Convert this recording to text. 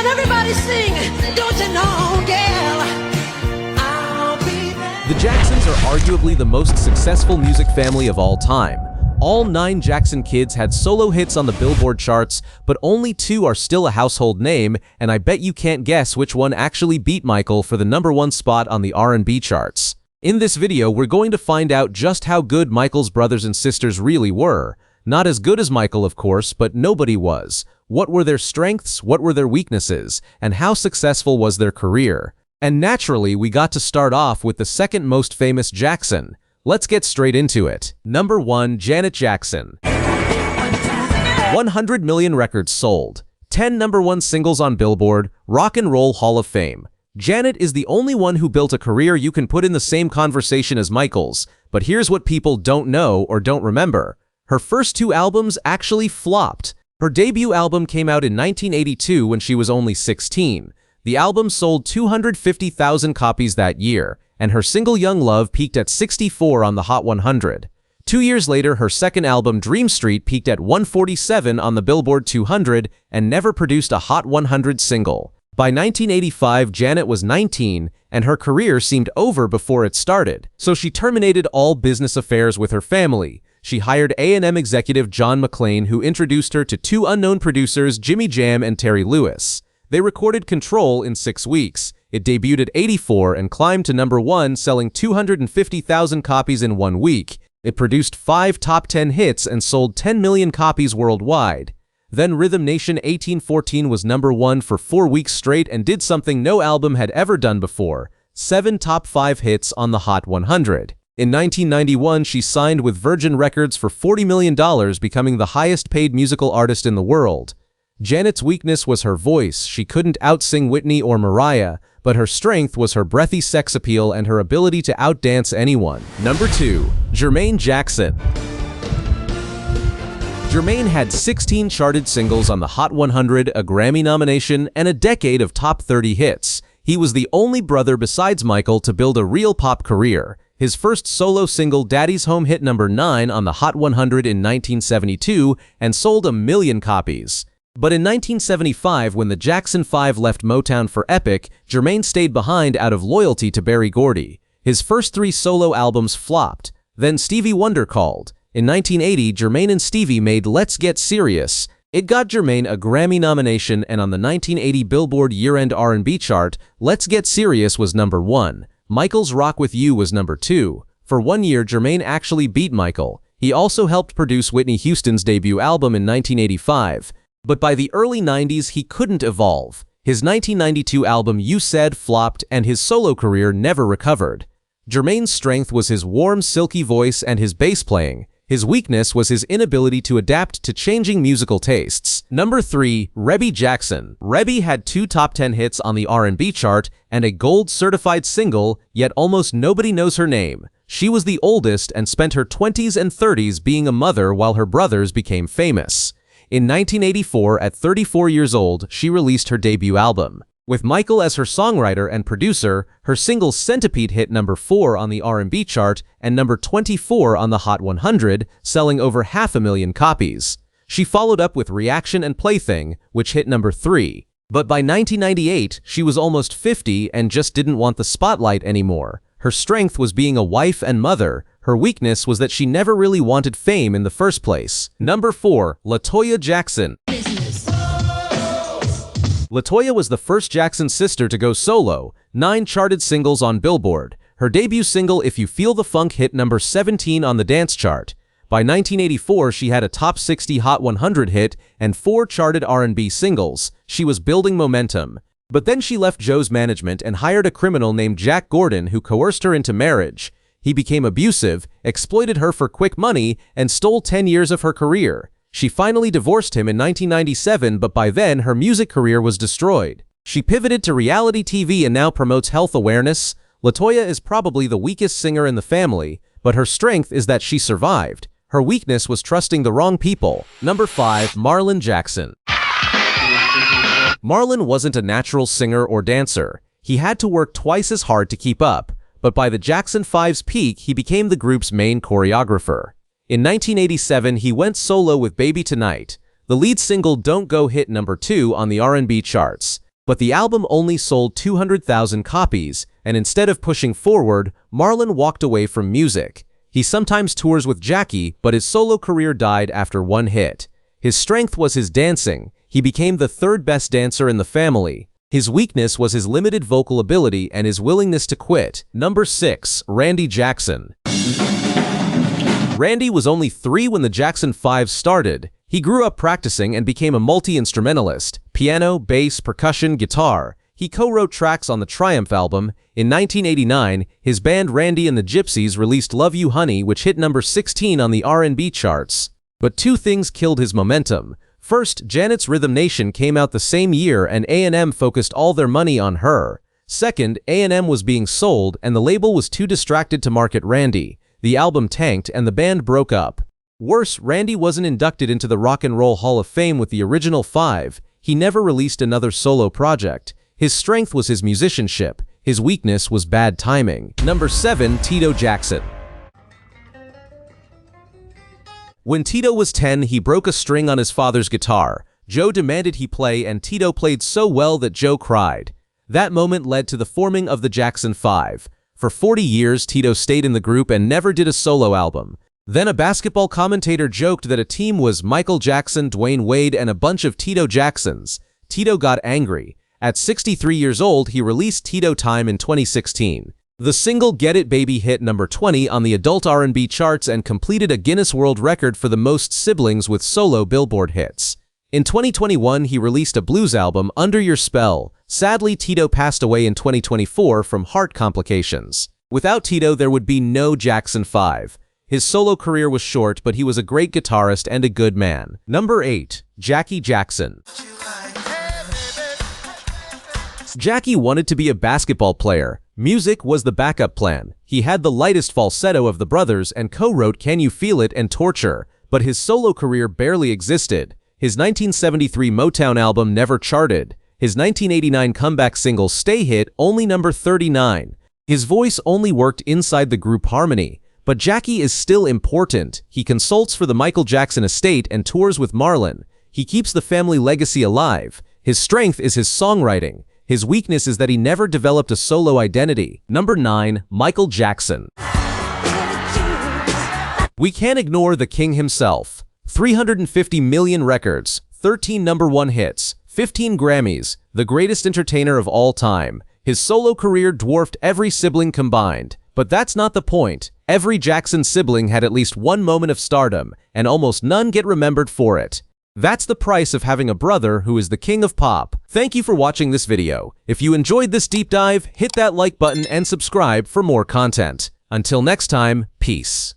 and everybody sing, don't you know, girl, I'll be there. The Jacksons are arguably the most successful music family of all time. All 9 Jackson kids had solo hits on the Billboard charts, but only 2 are still a household name, and I bet you can't guess which one actually beat Michael for the #1 spot on the R&B charts. In this video, we're going to find out just how good Michael's brothers and sisters really were. Not as good as Michael, of course, but nobody was. What were their strengths, what were their weaknesses, and how successful was their career? And naturally, we got to start off with the second most famous Jackson. Let's get straight into it. Number 1, Janet Jackson. 100 million records sold. 10 #1 singles on Billboard, Rock and Roll Hall of Fame. Janet is the only one who built a career you can put in the same conversation as Michael's, but here's what people don't know or don't remember. Her first 2 albums actually flopped. Her debut album came out in 1982 when she was only 16. The album sold 250,000 copies that year, and her single Young Love peaked at 64 on the Hot 100. 2 years later, her second album Dream Street peaked at 147 on the Billboard 200 and never produced a Hot 100 single. By 1985, Janet was 19, and her career seemed over before it started, so she terminated all business affairs with her family. She hired A&M executive John McClain, who introduced her to 2 unknown producers, Jimmy Jam and Terry Lewis. They recorded Control in 6 weeks. It debuted at 84 and climbed to #1, selling 250,000 copies in 1 week. It produced 5 top 10 hits and sold 10 million copies worldwide. Then Rhythm Nation 1814 was #1 for 4 weeks straight and did something no album had ever done before: 7 top 5 hits on the Hot 100. In 1991, she signed with Virgin Records for $40 million, becoming the highest-paid musical artist in the world. Janet's weakness was her voice. She couldn't outsing Whitney or Mariah, but her strength was her breathy sex appeal and her ability to outdance anyone. Number 2, Jermaine Jackson. Jermaine had 16 charted singles on the Hot 100, a Grammy nomination, and a decade of top 30 hits. He was the only brother besides Michael to build a real pop career. His first solo single, Daddy's Home, hit #9 on the Hot 100 in 1972 and sold 1 million copies. But in 1975, when the Jackson 5 left Motown for Epic, Jermaine stayed behind out of loyalty to Berry Gordy. His first 3 solo albums flopped. Then Stevie Wonder called. In 1980, Jermaine and Stevie made Let's Get Serious. It got Jermaine a Grammy nomination, and on the 1980 Billboard year-end R&B chart, Let's Get Serious was #1. Michael's Rock With You was #2. For 1 year, Jermaine actually beat Michael. He also helped produce Whitney Houston's debut album in 1985. But by the early 90s, he couldn't evolve. His 1992 album You Said flopped, and his solo career never recovered. Jermaine's strength was his warm, silky voice and his bass playing. His weakness was his inability to adapt to changing musical tastes. Number 3, Rebbie Jackson. Rebbie had 2 top 10 hits on the R&B chart and a gold-certified single, yet almost nobody knows her name. She was the oldest and spent her 20s and 30s being a mother while her brothers became famous. In 1984, at 34 years old, she released her debut album. With Michael as her songwriter and producer, her single Centipede hit #4 on the R&B chart and #24 on the Hot 100, selling over 500,000 copies. She followed up with Reaction and Plaything, which hit #3. But by 1998, she was almost 50 and just didn't want the spotlight anymore. Her strength was being a wife and mother. Her weakness was that she never really wanted fame in the first place. Number 4, LaToya Jackson. LaToya was the first Jackson sister to go solo, 9 charted singles on Billboard. Her debut single, If You Feel the Funk, hit #17 on the dance chart. By 1984, she had a top 60 Hot 100 hit and 4 charted R&B singles. She was building momentum. But then she left Joe's management and hired a criminal named Jack Gordon who coerced her into marriage. He became abusive, exploited her for quick money, and stole 10 years of her career. She finally divorced him in 1997, but by then her music career was destroyed. She pivoted to reality TV and now promotes health awareness. LaToya is probably the weakest singer in the family, but her strength is that she survived. Her weakness was trusting the wrong people. Number 5, Marlon Jackson. Marlon wasn't a natural singer or dancer. He had to work twice as hard to keep up, but by the Jackson 5's peak, he became the group's main choreographer. In 1987, he went solo with Baby Tonight. The lead single Don't Go hit #2 on the R&B charts. But the album only sold 200,000 copies, and instead of pushing forward, Marlon walked away from music. He sometimes tours with Jackie, but his solo career died after one hit. His strength was his dancing. He became the third best dancer in the family. His weakness was his limited vocal ability and his willingness to quit. Number 6. Rebbie Jackson. Randy was only 3 when the Jackson 5 started. He grew up practicing and became a multi-instrumentalist: piano, bass, percussion, guitar. He co-wrote tracks on the Triumph album. In 1989, his band Randy and the Gypsies released Love You Honey, which hit number 16 on the R&B charts. But two things killed his momentum. First, Janet's Rhythm Nation came out the same year and A&M focused all their money on her. Second, A&M was being sold and the label was too distracted to market Randy. The album tanked and the band broke up. Worse, Randy wasn't inducted into the Rock and Roll Hall of Fame with the original 5. He never released another solo project. His strength was his musicianship. His weakness was bad timing. Number 7. Tito Jackson. When Tito was 10, he broke a string on his father's guitar. Joe demanded he play, and Tito played so well that Joe cried. That moment led to the forming of the Jackson 5. For 40 years, Tito stayed in the group and never did a solo album. Then a basketball commentator joked that a team was Michael Jackson, Dwayne Wade, and a bunch of Tito Jacksons. Tito got angry. At 63 years old, he released Tito Time in 2016. The single Get It Baby hit number 20 on the adult R&B charts and completed a Guinness World Record for the most siblings with solo Billboard hits. In 2021, he released a blues album, Under Your Spell. Sadly, Tito passed away in 2024 from heart complications. Without Tito, there would be no Jackson 5. His solo career was short, but he was a great guitarist and a good man. Number 8. Jackie Jackson. Jackie wanted to be a basketball player. Music was the backup plan. He had the lightest falsetto of the brothers and co-wrote Can You Feel It and Torture, but his solo career barely existed. His 1973 Motown album never charted. His 1989 comeback single Stay hit only number 39. His voice only worked inside the group harmony. But Jackie is still important. He consults for the Michael Jackson estate and tours with Marlon. He keeps the family legacy alive. His strength is his songwriting. His weakness is that he never developed a solo identity. Number 9. Michael Jackson. We can't ignore the king himself. 350 million records, 13 number 1 hits, 15 Grammys, the greatest entertainer of all time. His solo career dwarfed every sibling combined. But that's not the point. Every Jackson sibling had at least one moment of stardom, and almost none get remembered for it. That's the price of having a brother who is the king of pop. Thank you for watching this video. If you enjoyed this deep dive, hit that like button and subscribe for more content. Until next time, peace.